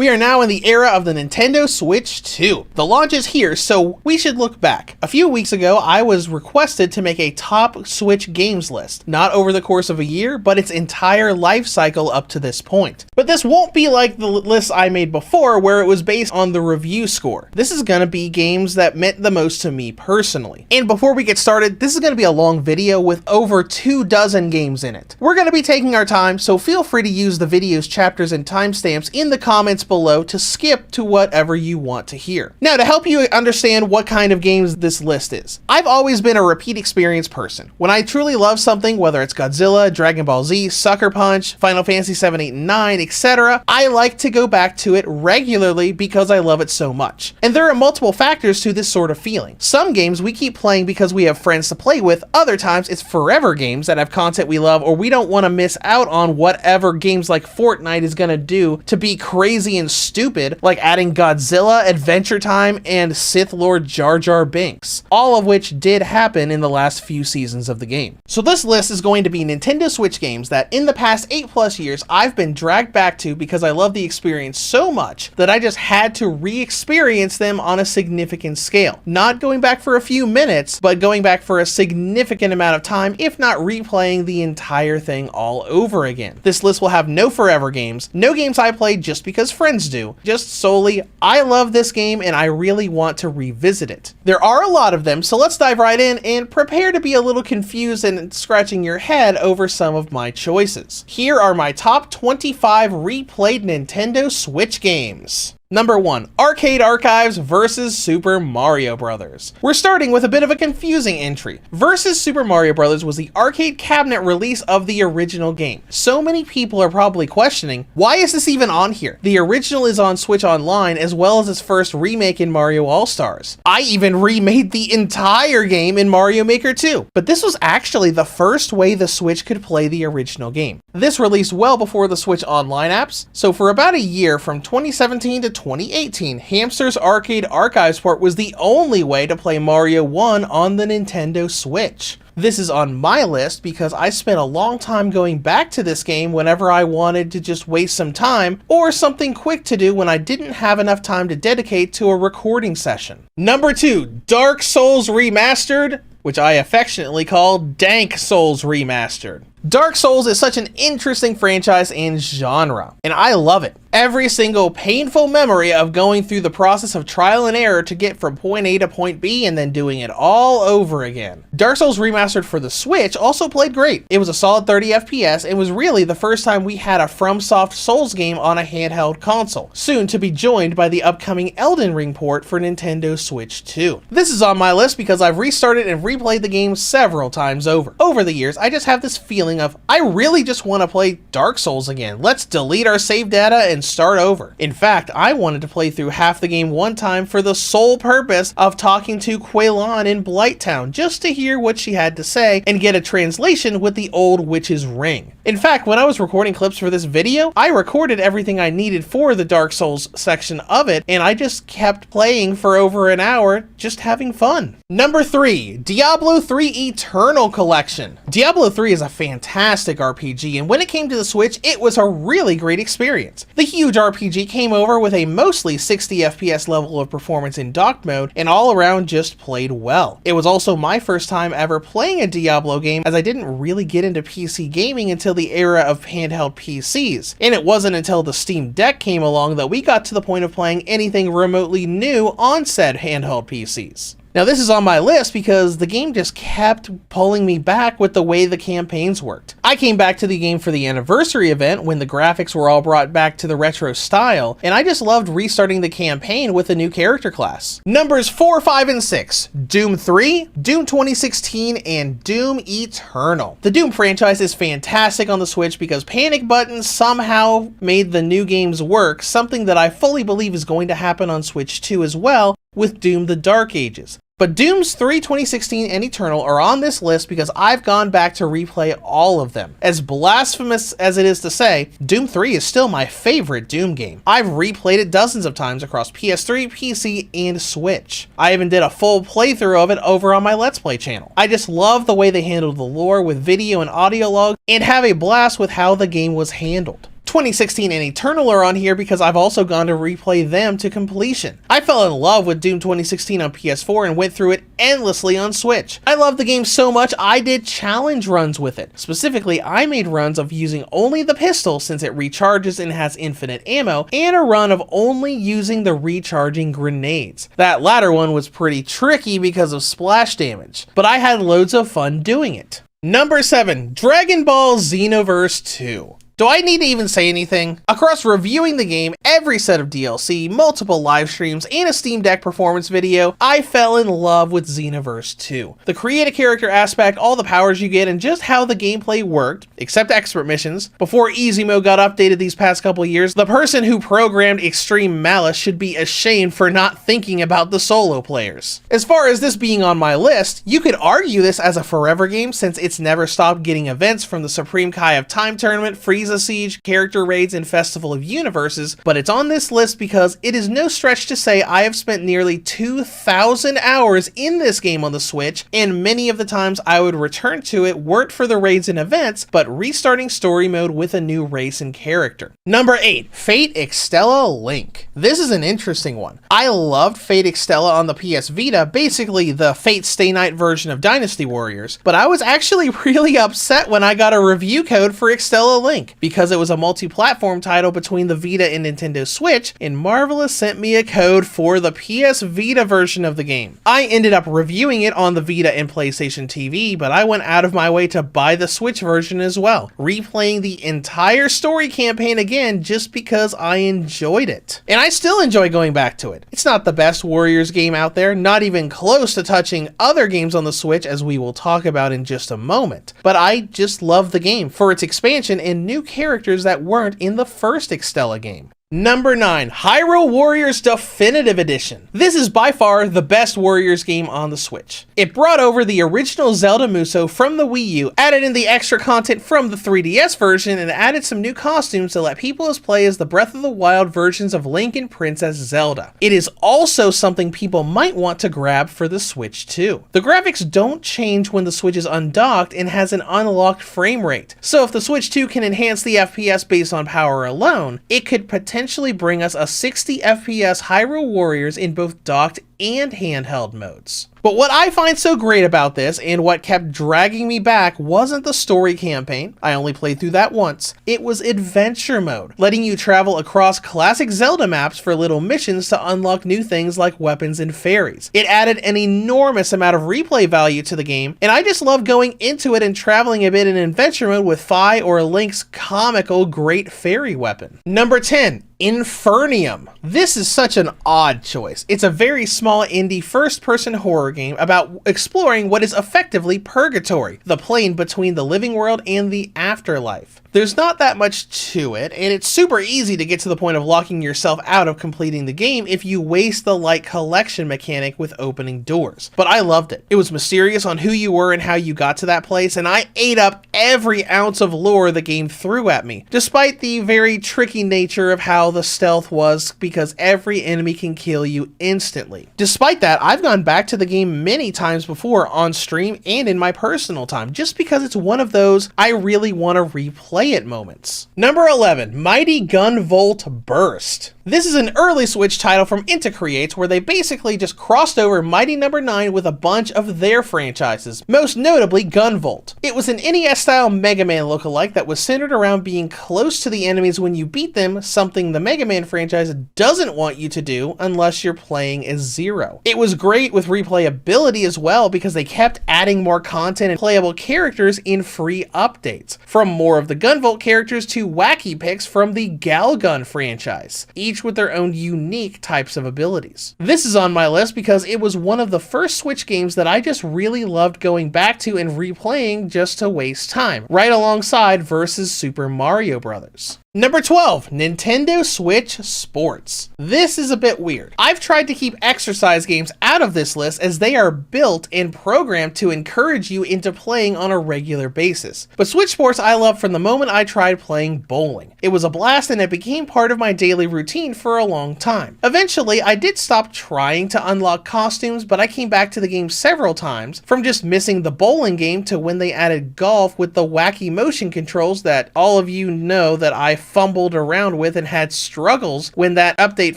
We are now in the era of the Nintendo Switch 2. The launch is here, so we should look back. A few weeks ago, I was requested to make a top Switch games list, not over the course of a year, but its entire life cycle up to this point. But this won't be like the list I made before, where it was based on the review score. This is gonna be games that meant the most to me personally. And before we get started, this is gonna be a long video with over 24 games in it. We're gonna be taking our time, so feel free to use the video's chapters and timestamps in the comments below to skip to whatever you want to hear. Now, to help you understand what kind of games this list is, I've always been a repeat experience person. When I truly love something, whether it's Godzilla, Dragon Ball Z, Sucker Punch, Final Fantasy 7, 8, and 9, etc., I like to go back to it regularly because I love it so much. And there are multiple factors to this sort of feeling. Some games we keep playing because we have friends to play with, other times it's forever games that have content we love, or we don't want to miss out on whatever games like Fortnite is gonna do to be crazy and stupid, like adding Godzilla, Adventure Time, and Sith Lord Jar Jar Binks, all of which did happen in the last few seasons of the game. So this list is going to be Nintendo Switch games that in the past 8+ years I've been dragged back to because I love the experience so much that I just had to re-experience them on a significant scale. Not going back for a few minutes, but going back for a significant amount of time, if not replaying the entire thing all over again. This list will have no forever games, no games I played just because friends do, just solely I love this game and I really want to revisit it. There are a lot of them, so let's dive right in and prepare to be a little confused and scratching your head over some of my choices. Here are my top 25 replayed Nintendo Switch games. Number 1, Arcade Archives vs. Super Mario Bros. We're starting with a bit of a confusing entry. Vs. Super Mario Bros. Was the arcade cabinet release of the original game. So many people are probably questioning, why is this even on here? The original is on Switch Online as well as its first remake in Mario All-Stars. I even remade the entire game in Mario Maker 2. But this was actually the first way the Switch could play the original game. This released well before the Switch Online apps, so for about a year from 2017 to 2018, Hamster's Arcade Archives port was the only way to play Mario 1 on the Nintendo Switch. This is on my list because I spent a long time going back to this game whenever I wanted to just waste some time or something quick to do when I didn't have enough time to dedicate to a recording session. Number 2, Dark Souls Remastered, which I affectionately call Dank Souls Remastered. Dark Souls is such an interesting franchise and genre, and I love it. Every single painful memory of going through the process of trial and error to get from point A to point B and then doing it all over again. Dark Souls Remastered for the Switch also played great. It was a solid 30 FPS and was really the first time we had a FromSoft Souls game on a handheld console, soon to be joined by the upcoming Elden Ring port for Nintendo Switch 2. This is on my list because I've restarted and replayed the game several times over. Over the years, I just have this feeling of, I really just want to play Dark Souls again. Let's delete our save data and start over. In fact, I wanted to play through half the game one time for the sole purpose of talking to Quaylon in Blighttown, just to hear what she had to say and get a translation with the old witch's ring. In fact, when I was recording clips for this video, I recorded everything I needed for the Dark Souls section of it, and I just kept playing for over an hour, just having fun. Number 3, Diablo 3 Eternal Collection. Diablo 3 is a fantastic RPG, and when it came to the Switch, it was a really great experience. The huge RPG came over with a mostly 60 FPS level of performance in docked mode, and all around just played well. It was also my first time ever playing a Diablo game, as I didn't really get into PC gaming until the era of handheld PCs, and it wasn't until the Steam Deck came along that we got to the point of playing anything remotely new on said handheld PCs. Now this is on my list because the game just kept pulling me back with the way the campaigns worked. I came back to the game for the anniversary event when the graphics were all brought back to the retro style, and I just loved restarting the campaign with a new character class. Numbers 4, 5, and 6, Doom 3, Doom 2016, and Doom Eternal. The Doom franchise is fantastic on the Switch because Panic Button somehow made the new games work, something that I fully believe is going to happen on Switch 2 as well, with Doom the Dark Ages. But Dooms 3, 2016, and Eternal are on this list because I've gone back to replay all of them. As blasphemous as it is to say, Doom 3 is still my favorite Doom game. I've replayed it dozens of times across PS3, PC, and Switch. I even did a full playthrough of it over on my Let's Play channel. I just love the way they handled the lore with video and audio logs, and have a blast with how the game was handled. 2016 and Eternal are on here because I've also gone to replay them to completion. I fell in love with Doom 2016 on PS4 and went through it endlessly on Switch. I love the game so much I did challenge runs with it. Specifically, I made runs of using only the pistol since it recharges and has infinite ammo, and a run of only using the recharging grenades. That latter one was pretty tricky because of splash damage, but I had loads of fun doing it. Number 7, Dragon Ball Xenoverse 2. Do I need to even say anything? Across reviewing the game, every set of DLC, multiple live streams, and a Steam Deck performance video, I fell in love with Xenoverse 2. The create a character aspect, all the powers you get, and just how the gameplay worked, except expert missions. Before Easy Mode got updated these past couple years, the person who programmed Extreme Malice should be ashamed for not thinking about the solo players. As far as this being on my list, you could argue this as a forever game since it's never stopped getting events from the Supreme Kai of Time Tournament, Frieza Siege, character raids, and Festival of Universes, but it's on this list because it is no stretch to say I have spent nearly 2,000 hours in this game on the Switch, and many of the times I would return to it weren't for the raids and events, but restarting story mode with a new race and character. Number 8, Fate Extella Link. This is an interesting one. I loved Fate Extella on the PS Vita, basically the Fate Stay Night version of Dynasty Warriors, but I was actually really upset when I got a review code for Extella Link, because it was a multi-platform title between the Vita and Nintendo Switch, and Marvelous sent me a code for the PS Vita version of the game. I ended up reviewing it on the Vita and PlayStation TV, but I went out of my way to buy the Switch version as well, replaying the entire story campaign again just because I enjoyed it. And I still enjoy going back to it. It's not the best Warriors game out there, not even close to touching other games on the Switch, as we will talk about in just a moment, but I just love the game for its expansion and new characters that weren't in the first Extella game. Number 9, Hyrule Warriors Definitive Edition. This is by far the best Warriors game on the Switch. It brought over the original Zelda Muso from the Wii U, added in the extra content from the 3DS version, and added some new costumes to let people play as the Breath of the Wild versions of Link and Princess Zelda. It is also something people might want to grab for the Switch too. The graphics don't change when the Switch is undocked and has an unlocked frame rate, so if the Switch 2 can enhance the FPS based on power alone, it could potentially bring us a 60 FPS Hyrule Warriors in both docked and handheld modes. But what I find so great about this, and what kept dragging me back, wasn't the story campaign. I only played through that once. It was adventure mode, letting you travel across classic Zelda maps for little missions to unlock new things like weapons and fairies. It added an enormous amount of replay value to the game, and I just love going into it and traveling a bit in adventure mode with Fi or Link's comical great fairy weapon. Number 10, Infernium. This is such an odd choice. It's a very small indie first-person horror game about exploring what is effectively purgatory, the plane between the living world and the afterlife. There's not that much to it, and it's super easy to get to the point of locking yourself out of completing the game if you waste the light collection mechanic with opening doors. But I loved it. It was mysterious on who you were and how you got to that place, and I ate up every ounce of lore the game threw at me, despite the very tricky nature of how the stealth was, because every enemy can kill you instantly. Despite that, I've gone back to the game many times before on stream and in my personal time, just because it's one of those I really want to replay it moments. Number 11, Mighty Gunvolt Burst. This is an early Switch title from Inta Creates where they basically just crossed over Mighty Number 9 with a bunch of their franchises, most notably Gunvolt. It was an NES-style Mega Man lookalike that was centered around being close to the enemies when you beat them, something the Mega Man franchise doesn't want you to do unless you're playing as Zero. It was great with replayability as well because they kept adding more content and playable characters in free updates, from more of the Gunvolt characters to wacky picks from the Galgun franchise, each with their own unique types of abilities. This is on my list because it was one of the first Switch games that I just really loved going back to and replaying just to waste time, right alongside versus Super Mario Bros. Number 12, Nintendo Switch Sports. This is a bit weird. I've tried to keep exercise games out of this list as they are built and programmed to encourage you into playing on a regular basis. But Switch Sports I loved from the moment I tried playing bowling. It was a blast and it became part of my daily routine for a long time. Eventually, I did stop trying to unlock costumes, but I came back to the game several times, from just missing the bowling game to when they added golf with the wacky motion controls that all of you know that I fumbled around with and had struggles when that update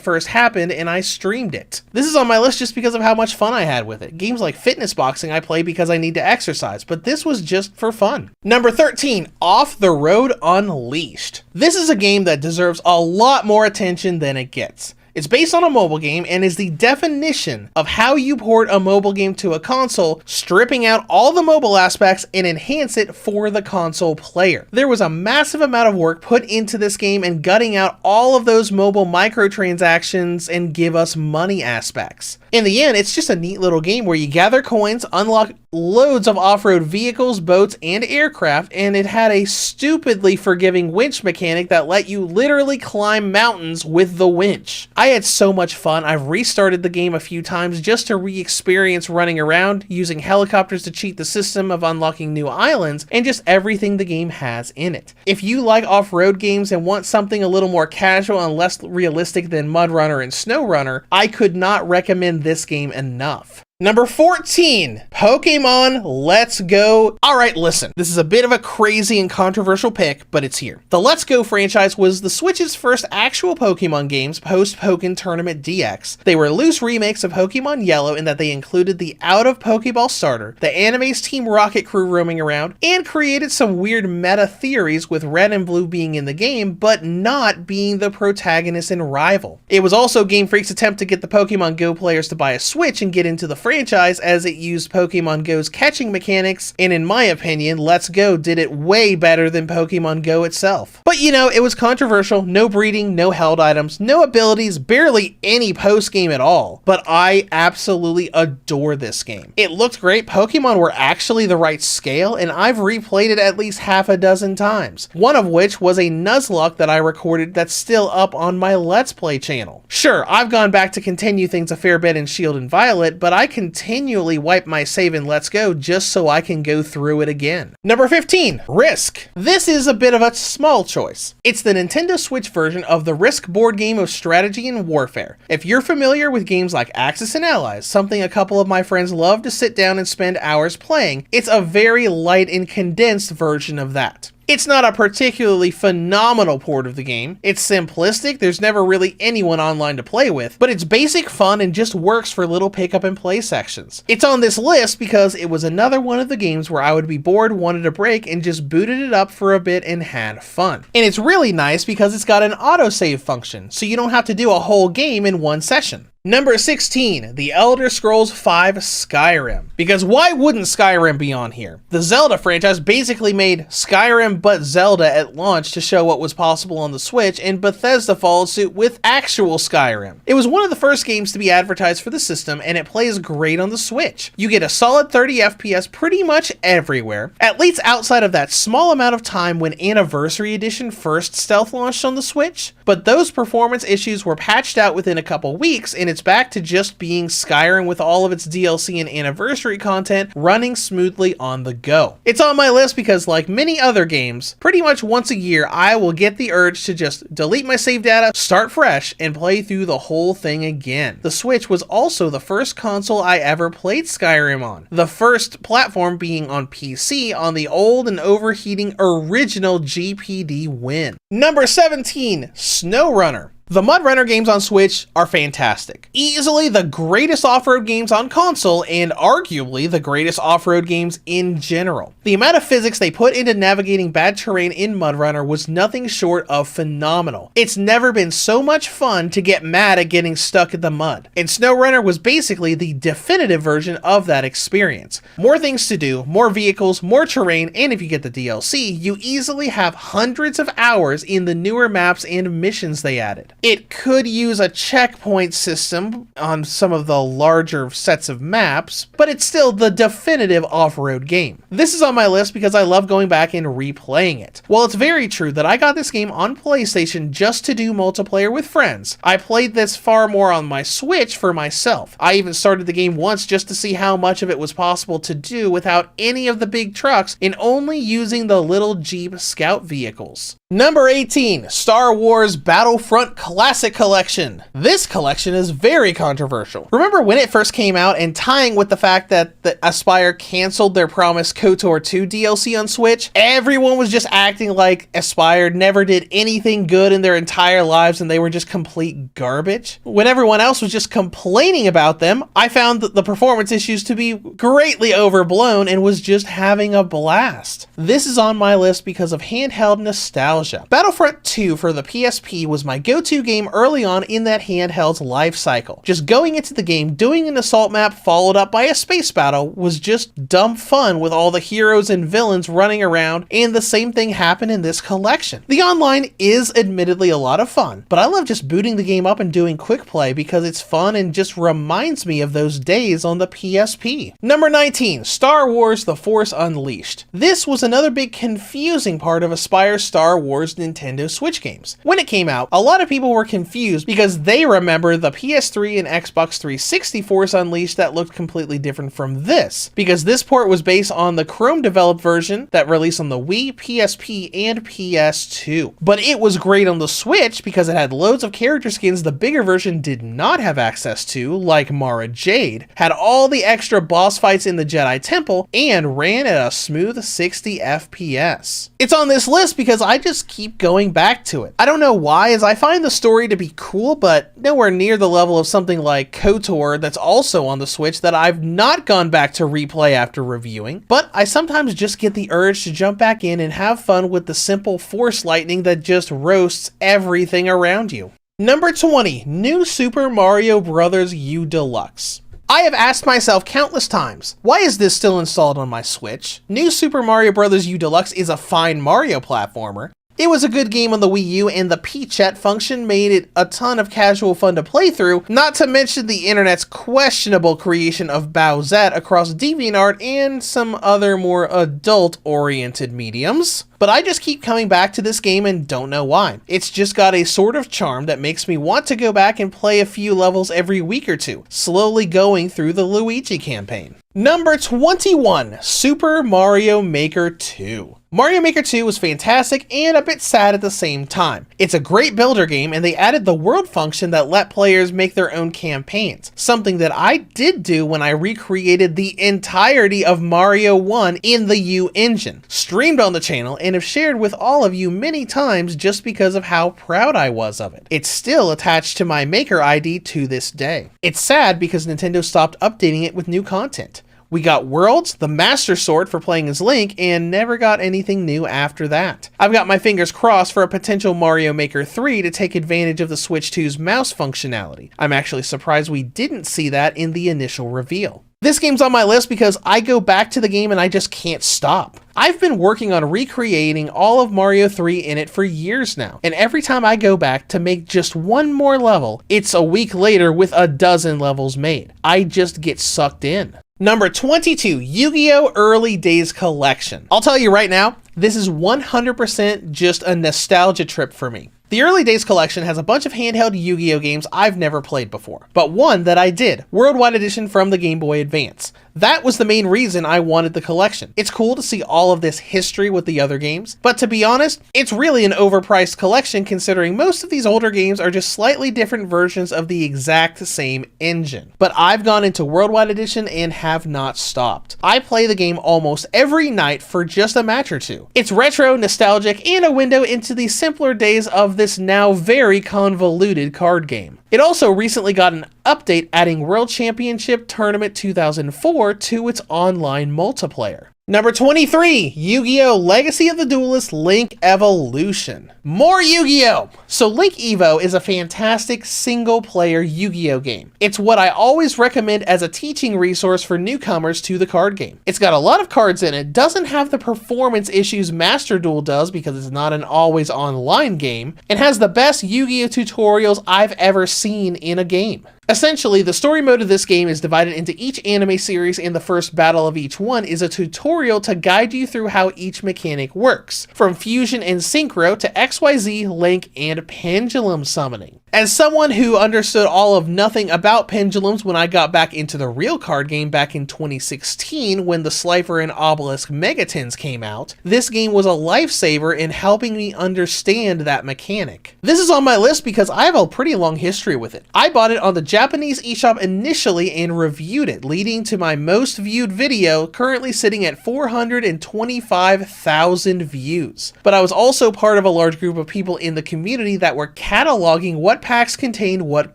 first happened and I streamed it. This is on my list just because of how much fun I had with it. Games like fitness boxing I play because I need to exercise, but this was just for fun. Number 13, Off the Road Unleashed. This is a game that deserves a lot more attention than it gets. It's based on a mobile game and is the definition of how you port a mobile game to a console, stripping out all the mobile aspects and enhance it for the console player. There was a massive amount of work put into this game and gutting out all of those mobile microtransactions and give us money aspects. In the end, it's just a neat little game where you gather coins, unlock loads of off-road vehicles, boats, and aircraft, and it had a stupidly forgiving winch mechanic that let you literally climb mountains with the winch. I had so much fun. I've restarted the game a few times just to re-experience running around, using helicopters to cheat the system of unlocking new islands, and just everything the game has in it. If you like off-road games and want something a little more casual and less realistic than Mud Runner and Snow Runner, I could not recommend this game enough. Number 14, Pokemon Let's Go. Alright, listen, this is a bit of a crazy and controversial pick, but it's here. The Let's Go franchise was the Switch's first actual Pokemon games post-Pokken Tournament DX. They were loose remakes of Pokemon Yellow in that they included the out-of-Pokeball starter, the anime's Team Rocket crew roaming around, and created some weird meta theories with Red and Blue being in the game, but not being the protagonist and rival. It was also Game Freak's attempt to get the Pokemon Go players to buy a Switch and get into the franchise, as it used Pokemon Go's catching mechanics, and in my opinion, Let's Go did it way better than Pokemon Go itself. But you know, it was controversial, no breeding, no held items, no abilities, barely any post-game at all. But I absolutely adore this game. It looked great, Pokemon were actually the right scale, and I've replayed it at least half a dozen times. One of which was a Nuzlocke that I recorded that's still up on my Let's Play channel. Sure, I've gone back to continue things a fair bit in Shield and Violet, but I continually wipe my save in Let's Go just so I can go through it again. Number 15, Risk. This is a bit of a small choice. It's the Nintendo Switch version of the Risk board game of strategy and warfare. If you're familiar with games like Axis and Allies, something a couple of my friends love to sit down and spend hours playing, it's a very light and condensed version of that. It's not a particularly phenomenal port of the game. It's simplistic, there's never really anyone online to play with, but it's basic fun and just works for little pick up and play sections. It's on this list because it was another one of the games where I would be bored, wanted a break, and just booted it up for a bit and had fun. And it's really nice because it's got an autosave function, so you don't have to do a whole game in one session. Number 16, The Elder Scrolls V Skyrim. Because why wouldn't Skyrim be on here? The Zelda franchise basically made Skyrim but Zelda at launch to show what was possible on the Switch, and Bethesda followed suit with actual Skyrim. It was one of the first games to be advertised for the system, and it plays great on the Switch. You get a solid 30 FPS pretty much everywhere, at least outside of that small amount of time when Anniversary Edition first stealth launched on the Switch. But those performance issues were patched out within a couple weeks, and it's back to just being Skyrim with all of its DLC and anniversary content running smoothly on the go. It's on my list because, like many other games, pretty much once a year I will get the urge to just delete my save data, start fresh, and play through the whole thing again. The Switch was also the first console I ever played Skyrim on, the first platform being on PC on the old and overheating original GPD Win. Number 17, SnowRunner. The Mud Runner games on Switch are fantastic. Easily the greatest off-road games on console, and arguably the greatest off-road games in general. The amount of physics they put into navigating bad terrain in Mud Runner was nothing short of phenomenal. It's never been so much fun to get mad at getting stuck in the mud, and SnowRunner was basically the definitive version of that experience. More things to do, more vehicles, more terrain, and if you get the DLC, you easily have hundreds of hours in the newer maps and missions they added. It could use a checkpoint system on some of the larger sets of maps, but it's still the definitive off-road game. This is on my list because I love going back and replaying it. While it's very true that I got this game on PlayStation just to do multiplayer with friends, I played this far more on my Switch for myself. I even started the game once just to see how much of it was possible to do without any of the big trucks and only using the little Jeep Scout vehicles. Number 18, Star Wars Battlefront Classic Collection. This collection is very controversial. Remember when it first came out, and tying with the fact that the Aspyr canceled their promised KOTOR 2 DLC on Switch, everyone was just acting like Aspyr never did anything good in their entire lives and they were just complete garbage. When everyone else was just complaining about them, I found the performance issues to be greatly overblown and was just having a blast. This is on my list because of handheld nostalgia. Battlefront 2 for the PSP was my go-to game early on in that handheld's life cycle. Just going into the game, doing an assault map followed up by a space battle was just dumb fun with all the heroes and villains running around, and the same thing happened in this collection. The online is admittedly a lot of fun, but I love just booting the game up and doing quick play because it's fun and just reminds me of those days on the PSP. Number 19, Star Wars The Force Unleashed. This was another big confusing part of Aspyr's Star Wars Nintendo Switch games. When it came out, a lot of people were confused because they remember the PS3 and Xbox 360 Force Unleashed that looked completely different from this, because this port was based on the Chrome developed version that released on the Wii, PSP, and PS2. But it was great on the Switch because it had loads of character skins the bigger version did not have access to, like Mara Jade, had all the extra boss fights in the Jedi Temple, and ran at a smooth 60 FPS. It's on this list because I just keep going back to it. I don't know why, as I find the story to be cool, but nowhere near the level of something like KOTOR that's also on the Switch that I've not gone back to replay after reviewing, but I sometimes just get the urge to jump back in and have fun with the simple force lightning that just roasts everything around you. Number 20, New Super Mario Bros. U Deluxe. I have asked myself countless times, why is this still installed on my Switch? New Super Mario Bros. U Deluxe is a fine Mario platformer. It was a good game on the Wii U, and the P-Chat function made it a ton of casual fun to play through, not to mention the internet's questionable creation of Bowsette across DeviantArt and some other more adult-oriented mediums. But I just keep coming back to this game and don't know why. It's just got a sort of charm that makes me want to go back and play a few levels every week or two, slowly going through the Luigi campaign. Number 21, Super Mario Maker 2. Mario Maker 2 was fantastic and a bit sad at the same time. It's a great builder game, and they added the world function that let players make their own campaigns, something that I did do when I recreated the entirety of Mario 1 in the U engine, streamed on the channel, and have shared with all of you many times just because of how proud I was of it. It's still attached to my Maker ID to this day. It's sad because Nintendo stopped updating it with new content. We got Worlds, the Master Sword for playing as Link, and never got anything new after that. I've got my fingers crossed for a potential Mario Maker 3 to take advantage of the Switch 2's mouse functionality. I'm actually surprised we didn't see that in the initial reveal. This game's on my list because I go back to the game and I just can't stop. I've been working on recreating all of Mario 3 in it for years now, and every time I go back to make just one more level, it's a week later with a dozen levels made. I just get sucked in. Number 22, Yu-Gi-Oh! Early Days Collection. I'll tell you right now, this is 100% just a nostalgia trip for me. The Early Days Collection has a bunch of handheld Yu-Gi-Oh! Games I've never played before, but one that I did, Worldwide Edition from the Game Boy Advance. That was the main reason I wanted the collection. It's cool to see all of this history with the other games, but to be honest, it's really an overpriced collection considering most of these older games are just slightly different versions of the exact same engine. But I've gone into Worldwide Edition and have not stopped. I play the game almost every night for just a match or two. It's retro, nostalgic, and a window into the simpler days of this now very convoluted card game. It also recently got an update adding World Championship Tournament 2004 to its online multiplayer. Number 23, Yu-Gi-Oh! Legacy of the Duelist Link Evolution. More Yu-Gi-Oh! So Link Evo is a fantastic single-player Yu-Gi-Oh! game. It's what I always recommend as a teaching resource for newcomers to the card game. It's got a lot of cards in it, doesn't have the performance issues Master Duel does because it's not an always online game, and has the best Yu-Gi-Oh! Tutorials I've ever seen in a game. Essentially, the story mode of this game is divided into each anime series, and the first battle of each one is a tutorial to guide you through how each mechanic works, from fusion and synchro to XYZ, link, and pendulum summoning. As someone who understood all of nothing about pendulums when I got back into the real card game back in 2016 when the Slifer and Obelisk Megatins came out, this game was a lifesaver in helping me understand that mechanic. This is on my list because I have a pretty long history with it. I bought it on the Japanese eShop initially and reviewed it, leading to my most viewed video, currently sitting at 425,000 views. But I was also part of a large group of people in the community that were cataloging what packs contained what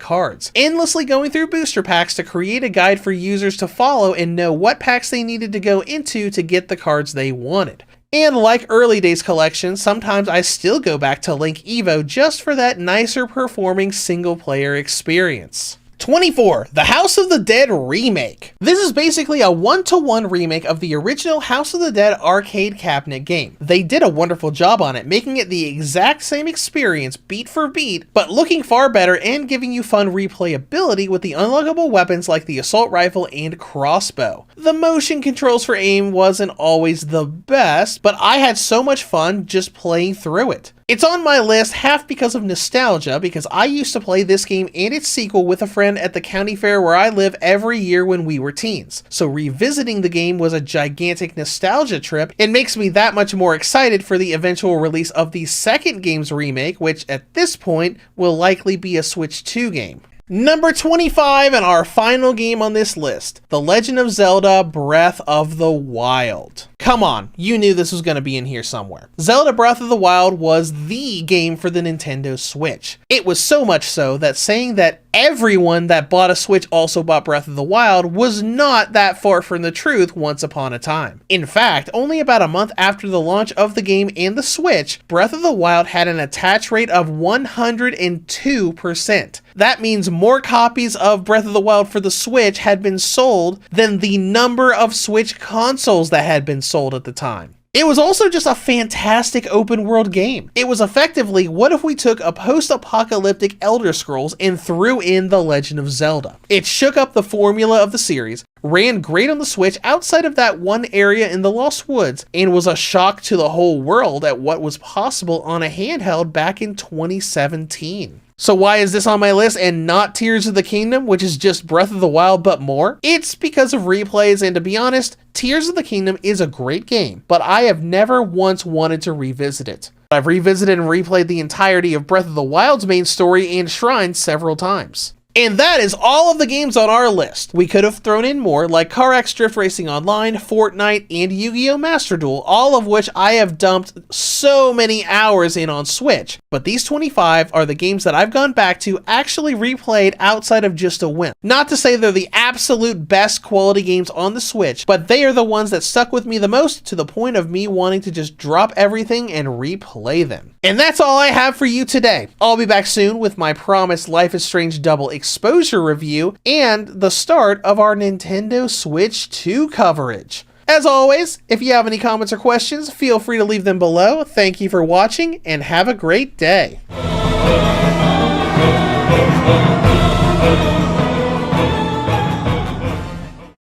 cards, endlessly going through booster packs to create a guide for users to follow and know what packs they needed to go into to get the cards they wanted. And like early days collections, sometimes I still go back to Link Evo just for that nicer performing single player experience. 24. The House of the Dead Remake. This is basically a one-to-one remake of the original House of the Dead arcade cabinet game. They did a wonderful job on it, making it the exact same experience beat for beat, but looking far better and giving you fun replayability with the unlockable weapons like the assault rifle and crossbow. The motion controls for aim wasn't always the best, but I had so much fun just playing through it. It's on my list half because of nostalgia, because I used to play this game and its sequel with a friend at the county fair where I live every year when we were teens. So revisiting the game was a gigantic nostalgia trip and makes me that much more excited for the eventual release of the second game's remake, which at this point will likely be a Switch 2 game. Number 25 and our final game on this list, The Legend of Zelda Breath of the Wild. Come on, you knew this was going to be in here somewhere. Zelda Breath of the Wild was the game for the Nintendo Switch. It was so much so that saying that everyone that bought a Switch also bought Breath of the Wild was not that far from the truth once upon a time. In fact, only about a month after the launch of the game and the Switch, Breath of the Wild had an attach rate of 102%. That means more copies of Breath of the Wild for the Switch had been sold than the number of Switch consoles that had been sold at the time. It was also just a fantastic open world game. It was effectively, what if we took a post-apocalyptic Elder Scrolls and threw in The Legend of Zelda? It shook up the formula of the series, ran great on the Switch outside of that one area in the Lost Woods, and was a shock to the whole world at what was possible on a handheld back in 2017. So why is this on my list and not Tears of the Kingdom, which is just Breath of the Wild but more? It's because of replays, and to be honest, Tears of the Kingdom is a great game, but I have never once wanted to revisit it. I've revisited and replayed the entirety of Breath of the Wild's main story and shrine several times. And that is all of the games on our list. We could have thrown in more, like CarX Drift Racing Online, Fortnite, and Yu-Gi-Oh! Master Duel, all of which I have dumped so many hours in on Switch. But these 25 are the games that I've gone back to actually replayed outside of just a whim. Not to say they're the absolute best quality games on the Switch, but they are the ones that stuck with me the most to the point of me wanting to just drop everything and replay them. And that's all I have for you today. I'll be back soon with my promised Life is Strange Double Exposure review and the start of our Nintendo Switch 2 coverage. As always, if you have any comments or questions, feel free to leave them below. Thank you for watching and have a great day.